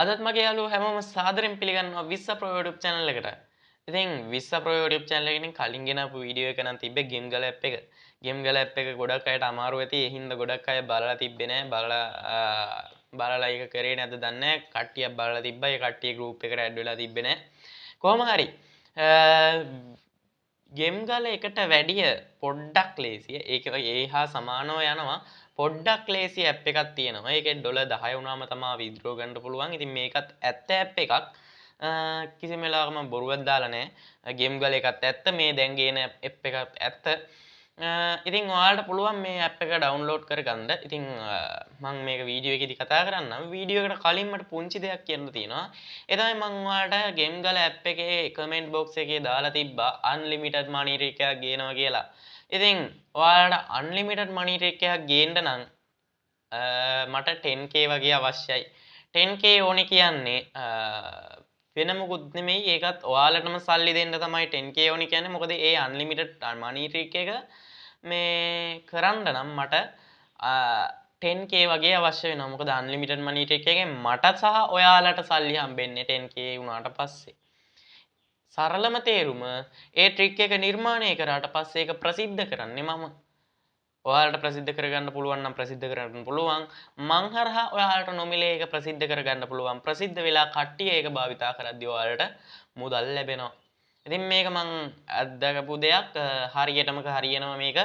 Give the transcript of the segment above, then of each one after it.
අදත් මගේ යාළුවෝ හැමෝම සාදරයෙන් පිළිගන්නවා 20 Pro YouTube channel එකට. ඉතින් 20 Pro YouTube channel එකකින් කලින් ගෙනාපු වීඩියෝ එක නම් තිබ්බේ Game Gala app එක. Game Gala app එක ගොඩක් අයට අමාරු ඇති. ඒ හින්දා ගොඩක් අය බලලා තිබ්බේ නැහැ. බලලා ඒක කරේ නැද්ද දන්නේ නැහැ. කට්ටියක් බලලා තිබ්බා. ඒ කට්ටිය group එකට add වෙලා තිබ්බේ නැහැ. කොහොම හරි Game Gala එකට වැඩිය පොඩ්ඩක් ලේසිය. ඒක ඒ හා සමානව යනවා. පොඩ්ඩක් ලේසි ඇප් එකක් තියෙනවා. ඒකේ $10 වුණාම තමයි විත්ඩ්‍රෝ ගන්න පුළුවන්. ඉතින් මේකත් ඇත්ත ඇප් එකක්. කිසිම වෙලාවක මම බොරුවක් දාලා නැහැ. ගේම් ගල එකත් ඇත්ත. මේ දැන් ගේන ඇප් එකත් ඇත්ත. ඉතින් ඔයාලට පුළුවන් මේ ඇප් එක ඩවුන්ලෝඩ් කරගන්න. ඉතින් මම මේක වීඩියෝ එකේදී කතා කරන්නම්. වීඩියෝ එකට කලින් මට පුංචි දෙයක් කියන්න තියෙනවා. ඒ තමයි මම ඔයාලට ගේම් ගල ඇප් එකේ කමෙන්ට් බොක්ස් එකේ දාලා තිබ්බා අන්ලිමිටඩ් මනි ට්‍රික් එකක් ගේනවා කියලා. ඉතින් ඔයාලට අන්ලිමිටඩ් මනි ට්‍රික් එකක් ගේන්න නම් මට 10k වගේ අවශ්‍යයි. 10k ඕනේ කියන්නේ වෙන මොකුත් නෙමෙයි. ඒකත් ඔයාලටම සල්ලි දෙන්න තමයි 10k ඕනේ කියන්නේ. මොකද ඒ අන්ලිමිටඩ් මනි ට්‍රික් එක මේ කරන්න නම් මට 10k වගේ අවශ්‍ය වෙනවා. මොකද අන්ලිමිටඩ් මනි ට්‍රික් එකෙන් මට සහ ඔයාලට සල්ලි හම්බෙන්නේ 10k වුණාට පස්සේ. සරලම තේරුම ඒ ට්‍රික් එක නිර්මාණය කරාට පස්සේ ඒක ප්‍රසිද්ධ කරන්නේ මම. ඔයාලට ප්‍රසිද්ධ කරගන්න පුළුවන් නම් ප්‍රසිද්ධ කරගන්න පුළුවන්. මං හරහා ඔයාලට නොමිලේ ඒක ප්‍රසිද්ධ කරගන්න පුළුවන්. ප්‍රසිද්ධ වෙලා කට්ටිය ඒක භාවිතා කරද්දී ඔයාලට මුදල් ලැබෙනවා. ඉතින් මේක මං අත්දකපු දෙයක්. හරියටම හරියනවා මේක.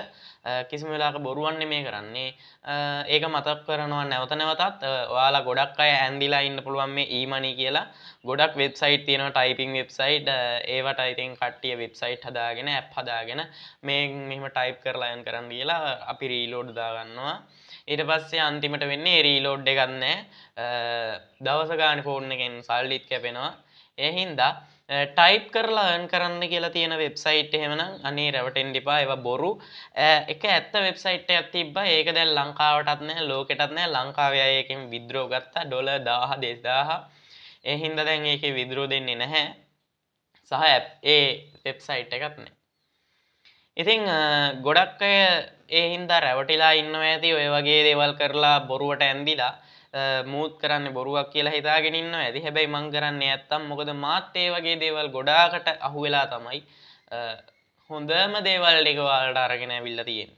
කිසිම වෙලාවක බොරුවක් නෙමෙයි කරන්නේ. ඒක මතක් කරනවා නැවත නැවතත්. ඔයාලා ගොඩක් අය ඇන්දිලා ඉන්න පුළුවන් මේ e-money කියලා. ගොඩක් වෙබ්සයිට් තියෙනවා ටයිපින් වෙබ්සයිට්. ඒවට ඉතින් කට්ටිය වෙබ්සයිට් හදාගෙන ඇප් හදාගෙන මේ මෙහෙම ටයිප් කරලා යන් කරන්න කියලා අපි රීලෝඩ් දාගන්නවා. ඊට පස්සේ අන්තිමට වෙන්නේ රීලෝඩ් එකක් නැහැ. දවස ගානේ ෆෝන් එකෙන් සල්ලිත් කැපෙනවා. ඒ හින්දා ටයිප් කරලා earn කරන්න කියලා තියෙන වෙබ්සයිට් එහෙමනම් අනේ රැවටෙන්න එපා. ඒවා බොරු. එක ඇත්ත වෙබ්සයිට් එකක් තිබ්බා. ඒක දැන් ලංකාවටත් නැහැ, ලෝකෙටත් නැහැ. ලංකාවේ අය එකෙන් විත්ඩ්‍රෝ ගත්තා $1000 2000. ඒ හින්දා දැන් ඒකේ විත්ඩ්‍රෝ දෙන්නේ නැහැ. සහ ඒ වෙබ්සයිට් එකක් නැහැ. ඉතින් ගොඩක් අය ඒ හින්දා රැවටිලා ඉන්නවා ඇති. ඔය වගේ දේවල් කරලා බොරුවට ඇන්දිලා මූත් කරන්නේ බොරුවක් කියලා හිතාගෙන ඉන්නවා ඇති. හැබැයි මං කරන්නේ නැත්තම් මොකද මාත් ඒ වගේ දේවල් ගොඩාකට අහු වෙලා තමයි හොඳම දේවල් ටික ඔයාලට අරගෙන ඇවිල්ලා තියෙන්නේ.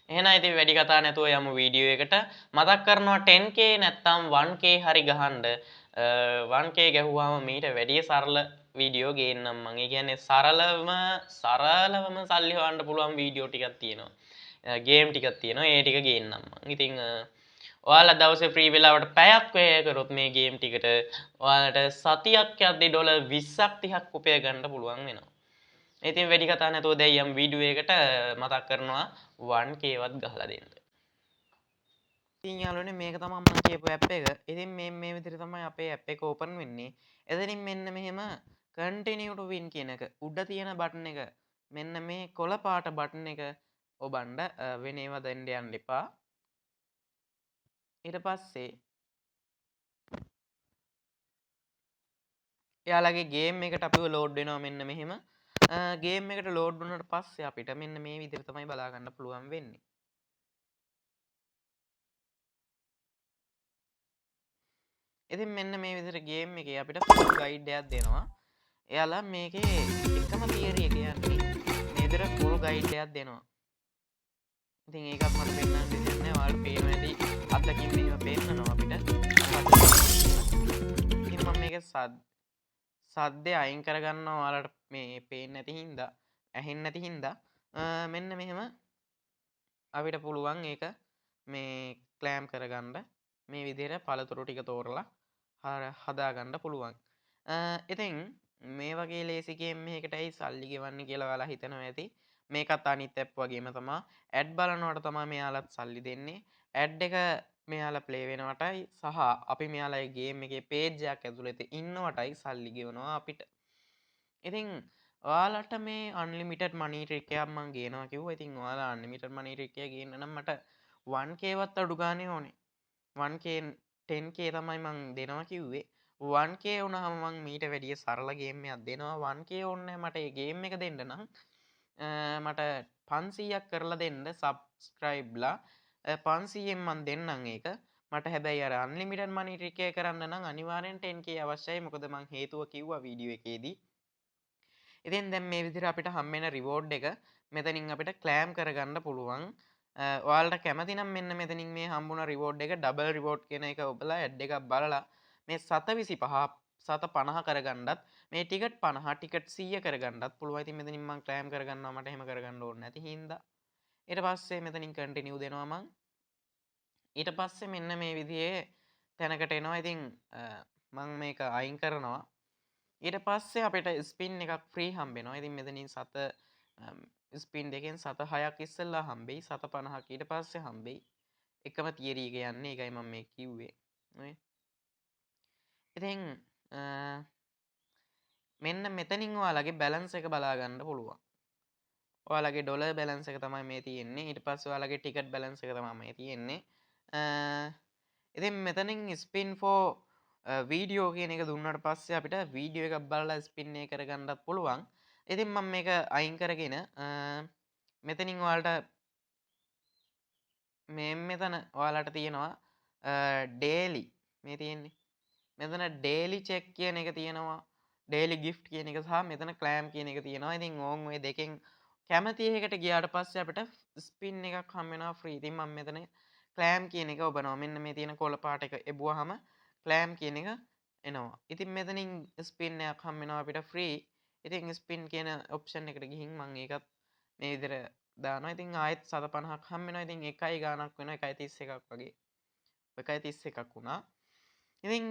එහෙනම් ඉතින් වැඩි කතා නැතුව යමු වීඩියෝ එකට. මතක් කරනවා 10k නැත්තම් 1k හරි ගහන්න. 1k ගැහුවාම මීට වැඩිය සරල වීඩියෝ ගේන්නම් මම. ඒ කියන්නේ සරලවම සල්ලි හොයන්න පුළුවන් වීඩියෝ ටිකක් තියෙනවා. ගේම් ටිකක් තියෙනවා. ඒ ටික ගේන්නම් මම. ඉතින් ඔයාලා දවසේ ෆ්‍රී වෙලාවට පැයක් වැය කරොත් මේ ගේම් ටිකට ඔයාලට සතියක් යද්දි ඩොලර් 20ක් 30ක් උපය ගන්න පුළුවන් වෙනවා. ඉතින් වැඩි කතා නැතුව දැන් යම් වීඩියෝ එකට මතක් කරනවා 1k වත් ගහලා දෙන්න. ඉතින් යාළුවනේ මේක තමයි මම කියපු ඇප් එක. ඉතින් මේ විදිහට තමයි අපේ ඇප් එක ඕපන් වෙන්නේ. එතනින් මෙන්න මෙහෙම continue to win කියන එක උඩ තියෙන බටන් එක මෙන්න මේ කොළ පාට බටන් එක ඔබන්න වෙන ඒවා දෙන්න යන්න එපා. ඊට පස්සේ එයාලගේ ගේම් එකට අපිව ලෝඩ් වෙනවා මෙන්න මෙහෙම. ගේම් එකට ලෝඩ් වුණාට පස්සේ අපිට මෙන්න මේ විදිහට තමයි බලා ගන්න පුළුවන් වෙන්නේ. ඉතින් මෙන්න මේ විදිහට ගේම් එකේ අපිට ෆුල් ගයිඩ් එකක් දෙනවා. එයාලා මේකේ එකම තියරි එක යන්නේ මේ විදිහට ෆුල් ගයිඩ් එකක් දෙනවා. ඉතින් ඒකත් මට පෙන්නන්න දෙයක් නැහැ. ඔයාලට පේනවා ඇති අතකින් මෙහෙම පෙන්නනවා අපිට. ඉතින් මම මේක සද්දේ අයින් කරගන්නවා ඔයාලට මේ පේන්නේ නැති හින්දා, ඇහෙන්නේ නැති හින්දා. මෙන්න මෙහෙම අපිට පුළුවන් ඒක මේ ක්ලෑම් කරගන්න මේ විදිහට පළතුරු ටික තෝරලා හදාගන්න පුළුවන්. ඉතින් මේ වගේ ලේසි ගේම් එකකටයි සල්ලි ගෙවන්නේ කියලා ඔයාලා හිතනවා ඇති. මේකත් අනිත් ඇප් වගේම තමයි. ඇඩ් බලනකොට තමයි මෙයාලත් සල්ලි දෙන්නේ. ඇඩ් එක මෙයාලා ප්ලේ වෙනවටයි සහ අපි මෙයාලගේ ගේම් එකේ පේජ් එකක් ඇතුළත ඉන්නවටයි සල්ලි ගෙවනවා අපිට. ඉතින් ඔයාලට මේ අන්ලිමිටඩ් මනි ට්‍රික් එකක් මම ගේනවා කිව්වා. ඉතින් ඔයාලා අන්ලිමිටඩ් මනි ට්‍රික් එක ගේන්න නම් මට 1k වත් අඩු ගානේ ඕනේ. 1k 10k තමයි මං දෙනවා කිව්වේ. 1k වුණාම මං මීට වැඩිය සරල ගේම් එකක් දෙනවා. 1k ඕනේ මට මේ ගේම් එක දෙන්න නම් මට 500ක් කරලා දෙන්න සබ්ස්ක්‍රයිබ්ලා 500ෙන් මං දෙන්නම් ඒක. මට හැබැයි අර අන්ලිමිටඩ් මනි ට්‍රික් එක කරන්න නම් අනිවාර්යෙන් 10k අවශ්‍යයි. මොකද මං හේතුව කිව්වා වීඩියෝ එකේදී. ඉතින් දැන් මේ විදිහට අපිට හම්බෙන රිවෝඩ් එක මෙතනින් අපිට ක්ලෑම් කරගන්න පුළුවන්. ඔයාලට කැමති නම් මෙන්න මෙතනින් මේ හම්බුන රිවෝඩ් එක ඩබල් රිවෝඩ් කියන එක ඔබලා ඇඩ් එකක් බලලා මේ 725 750 කරගන්නත් මේ ටිකට් 50 ටිකට් 100 කරගන්නත් පුළුවන්. ඉතින් මෙතනින් මම ක්ලෑම් කරගන්නවා මට එහෙම කරගන්න ඕනේ නැති හින්දා. ඊට පස්සේ මෙතනින් කන්ටිනියු දෙනවා මං. ඊට පස්සේ මෙන්න මේ විදිහේ තැනකට එනවා. ඉතින් මං මේක අයින් කරනවා. ඊට පස්සේ අපිට ස්පින් එකක් ෆ්‍රී හම්බෙනවා. ඉතින් මෙතනින් සත ස්පින් දෙකෙන් සත 6ක් ඉස්සෙල්ලා හම්බෙයි. සත 50ක් ඊට පස්සේ හම්බෙයි. එකම තියරි එක යන්නේ. ඒකයි මම මේ කිව්වේ. නේ? ඉතින් මෙන්න මෙතනින් ඔයාලගේ බැලන්ස් එක බලා ගන්න පුළුවන්. ඔයාලගේ ඩොලර් බැලන්ස් එක තමයි මේ තියෙන්නේ. ඊට පස්සේ ඔයාලගේ ටිකට් බැලන්ස් එක තමයි මේ තියෙන්නේ. ඉතින් මෙතනින් ස්පින් ෆෝ වීඩියෝ කියන එක දුන්නට පස්සේ අපිට වීඩියෝ එකක් බලලා ස්පින් එක කරගන්නත් පුළුවන්. ඉතින් මම මේක අයින් කරගෙන මෙතනින් ඔයාලට මෙතන ඔයාලට තියෙනවා ඩේලි මේ තියෙන්නේ. මෙතන ඩේලි චෙක් කියන එක තියෙනවා. ඩේලි ගිෆ්ට් කියන එක සහ මෙතන ක්ලෑම් කියන එක තියෙනවා. ඉතින් ඕන් ඔය දෙකෙන් කැමති එකකට ගියාට පස්සේ අපිට ස්පින් එකක් හම්බ වෙනවා ෆ්‍රී. ඉතින් මම මෙතන ක්ලෑම් කියන එක ඔබනවා. මෙන්න මේ තියෙන කොළ පාට එක එබුවාම ක්ලෑම් කියන එක එනවා. ඉතින් මෙතනින් ස්පින් එකක් හම්බ වෙනවා අපිට ෆ්‍රී. ඉතින් ස්පින් කියන ඔප්ෂන් එකට ගිහින් මම ඒකත් මේ විදිහට දානවා. ඉතින් ආයෙත් 750ක් හම්බ වෙනවා. ඉතින් එකයි ගාණක් වෙනවා 1.31ක් වගේ. 1.31ක් වුණා. ඉතින්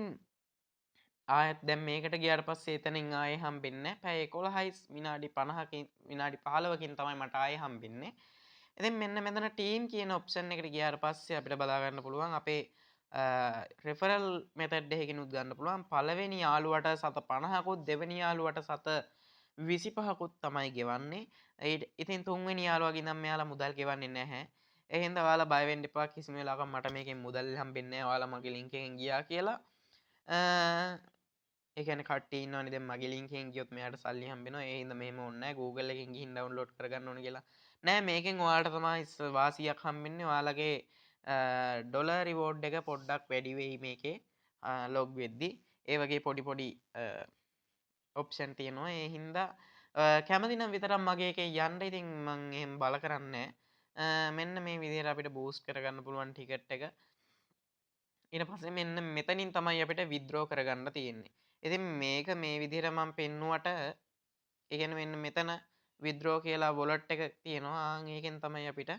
ආයෙත් දැන් මේකට ගියාට පස්සේ එතනින් ආයෙ හම්බෙන්නේ පැය 11යි විනාඩි 50කින් විනාඩි 15කින් තමයි මට ආයෙ හම්බෙන්නේ. ඉතින් මෙන්න මෙතන ටීම් කියන ඔප්ෂන් එකට ගියාට පස්සේ අපිට බලා ගන්න පුළුවන් අපේ රෙෆරල් මෙතඩ් එකකිනුත් ගන්න පුළුවන්. පළවෙනි යාළුවට 750කුත් දෙවෙනි යාළුවට 725කුත් තමයි ගෙවන්නේ. ඉතින් තුන්වෙනි යාළුවාගේ නම් මෙයාලා මුදල් ගෙවන්නේ නැහැ. ඒ හින්දා ඔයාලා බය වෙන්න එපා. කිසිම වෙලාවක මට මේකෙන් මුදල් හම්බෙන්නේ නැහැ. ඔයාලා මගේ ලින්ක් එකෙන් ගියා කියලා. ඒ කියන්නේ කට්ටිය ඉන්නවනේ දැන් මගේ ලින්ක් එකෙන් ගියොත් මෙයාට සල්ලි හම්බෙනවා. ඒ හින්දා මෙහෙම ඕනේ නැහැ. Google එකෙන් ගිහින් ඩවුන්ලෝඩ් කරගන්න ඕනේ කියලා. නෑ මේකෙන් ඔයාලට තමයි වාසියක් හම්බෙන්නේ. ඔයාලගේ ඩොලර් රිවෝඩ් එක පොඩ්ඩක් වැඩි වෙයි මේකේ ලොග් වෙද්දි. ඒ වගේ පොඩි ඔප්ෂන් තියෙනවා. ඒ හින්දා කැමති නම් විතරක් මගේ එකේ යන්න. ඉතින් මම එහෙම බල කරන්නේ මෙන්න මේ විදිහට අපිට බූස්ට් කරගන්න පුළුවන් ටිකට් එක. ඊට පස්සේ මෙන්න මෙතනින් තමයි අපිට විත්ඩ්‍රෝ කරගන්න තියෙන්නේ. ඉතින් මේක මේ විදිහට මම පෙන්නුවට ඒ කියන්නේ මෙන්න මෙතන විත්ඩ්‍රෝ කියලා වොලට් එක තියෙනවා. ඒකෙන් තමයි අපිට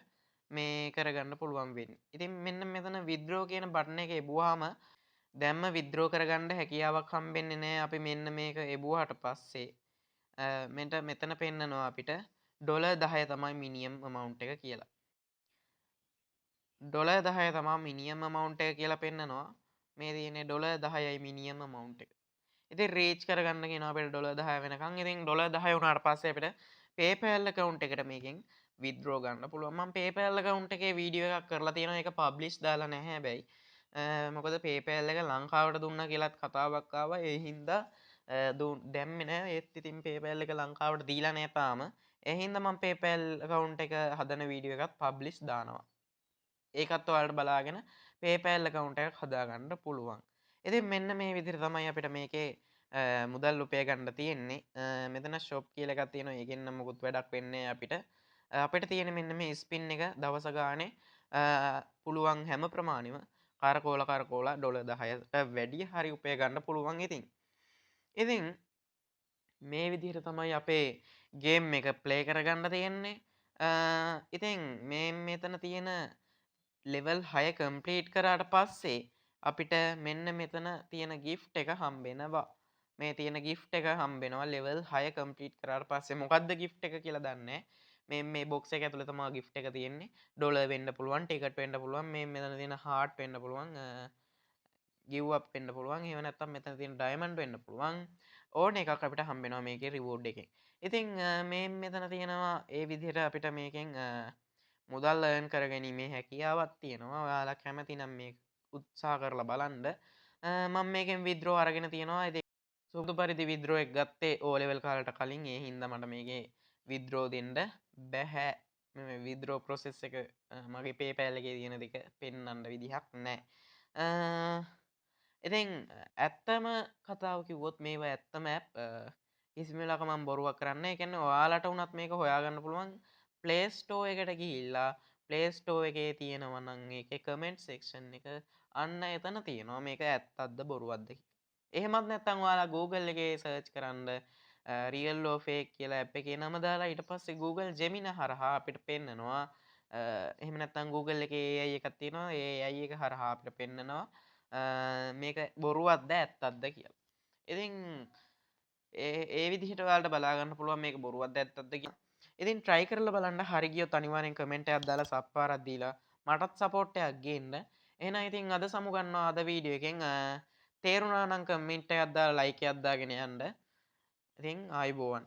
මේ කරගන්න පුළුවන් වෙන්නේ. ඉතින් මෙන්න මෙතන විත්ඩ්‍රෝ කියන බටන් එක එබුවාම දැම්ම විත්ඩ්‍රෝ කරගන්න හැකියාවක් හම්බෙන්නේ නැහැ. අපි මෙන්න මේක එබුවාට පස්සේ මෙතන පෙන්නනවා අපිට ඩොලර් 10 තමයි මිනිමම් amount එක කියලා. ඩොලර් 10 තමයි මිනිමම් amount එක කියලා පෙන්නනවා. මේ තියෙන්නේ ඩොලර් 10යි මිනිමම් amount එක. ඉතින් රීච් කරගන්න කියනවා අපිට ඩොලර් 10 වෙනකන්. ඉතින් ඩොලර් 10 වුණාට පස්සේ අපිට PayPal account එකට මේකෙන් withdraw ගන්න පුළුවන්. මම PayPal account එකේ වීඩියෝ එකක් කරලා තියෙනවා. ඒක publish දාලා නැහැ හැබැයි. මොකද PayPal එක ලංකාවට දුන්නා කියලාත් කතාවක් ආවා. ඒ හින්දා දැම්මේ නැහැ. ඒත් ඉතින් PayPal එක ලංකාවට දීලා නැහැ තාම. ඒ හින්දා මම PayPal account එක හදන වීඩියෝ එකත් publish දානවා. ඒකත් ඔයාලට බලාගෙන PayPal account එකක් හදාගන්න පුළුවන්. ඉතින් මෙන්න මේ විදිහට තමයි අපිට මේකේ මුදල් උපය ගන්න තියෙන්නේ. මෙතන shop කියලා එකක් තියෙනවා. ඒකෙන් නම් මොකුත් වැඩක් වෙන්නේ අපිට. අපිට තියෙන මෙන්න මේ ස්පින් එක දවස ගානේ පුළුවන් හැම ප්‍රමාණෙම කරකෝලා ඩොලර් 10ට වැඩි හරි උපය ගන්න පුළුවන් ඉතින්. ඉතින් මේ විදිහට තමයි අපේ ගේම් එක ප්ලේ කරගන්න තියෙන්නේ. ඉතින් මේ මෙතන තියෙන ලෙවල් 6 කම්ප්ලීට් කරාට පස්සේ අපිට මෙන්න මෙතන තියෙන ගිෆ්ට් එක හම්බෙනවා. මේ තියෙන ගිෆ්ට් එක හම්බෙනවා ලෙවල් 6 කම්ප්ලීට් කරාට පස්සේ. මොකද්ද ගිෆ්ට් එක කියලා දන්නේ මේ බොක්ස් එක ඇතුලේ තමයි ගිෆ්ට් එක තියෙන්නේ. ඩොලර් වෙන්න පුළුවන්, ටිකට් වෙන්න පුළුවන්, මේ මෙතන තියෙන හાર્ට් වෙන්න පුළුවන්, ගිව් අප් වෙන්න පුළුවන්. එහෙම නැත්නම් මෙතන තියෙන ඩයමන්ඩ් වෙන්න පුළුවන්. ඕන එකක් අපිට හම්බෙනවා මේකේ රිවෝඩ් එකෙන්. ඉතින් මේ මෙතන තියෙනවා ඒ විදිහට අපිට මේකෙන් මුදල් earn කරගැනීමේ හැකියාවක් තියෙනවා. ඔයාලා කැමති නම් මේක උත්සාහ කරලා බලන්න. මම මේකෙන් withdraw අරගෙන තියෙනවා. ඉතින් සුදු පරිදි withdraw එක ගත්තේ O level කාලට කලින්. ඒ හින්දා මට මේකේ withdraw දෙන්න බැහැ. මේ withdraw process එක මගේ PayPal එකේ තියෙන දෙක පෙන්වන්න විදිහක් නැහැ. ඉතින් ඇත්තම කතාව කිව්වොත් මේවා ඇත්තම ඇප් කිසිම වෙලාවක මම බොරුවක් කරන්නේ නැහැ. ඒ කියන්නේ ඔයාලට වුණත් මේක හොයාගන්න පුළුවන් Play Store එකට ගිහිල්ලා Play Store එකේ තියෙනවා නම් ඒකේ comment section එක අන්න එතන තියෙනවා මේක ඇත්තක්ද බොරුවක්ද කියලා. එහෙමත් නැත්නම් ඔයාලා Google එකේ search කරන්න real or fake කියලා ඇප් එකේ නම දාලා ඊට පස්සේ Google Gemini හරහා අපිට පෙන්නනවා එහෙම නැත්නම් Google එකේ AI එකක් තියෙනවා ඒ AI එක හරහා අපිට පෙන්නනවා මේක බොරුවක්ද ඇත්තක්ද කියලා. ඉතින් ඒ විදිහට ඔයාලට බලා ගන්න පුළුවන් මේක බොරුවක්ද ඇත්තක්ද කියලා. ඉතින් try කරලා බලන්න හරි ගියොත් අනිවාර්යෙන් comment එකක් දාලා සබ්පාරක් දීලා මටත් support එකක් ගේන්න. එහෙනම් ඉතින් අද සමු ගන්නවා අද වීඩියෝ එකෙන් තේරුණා නම් comment එකක් දාලා like එකක් දාගෙන යන්න. ඉතින් ආයුබෝවන්.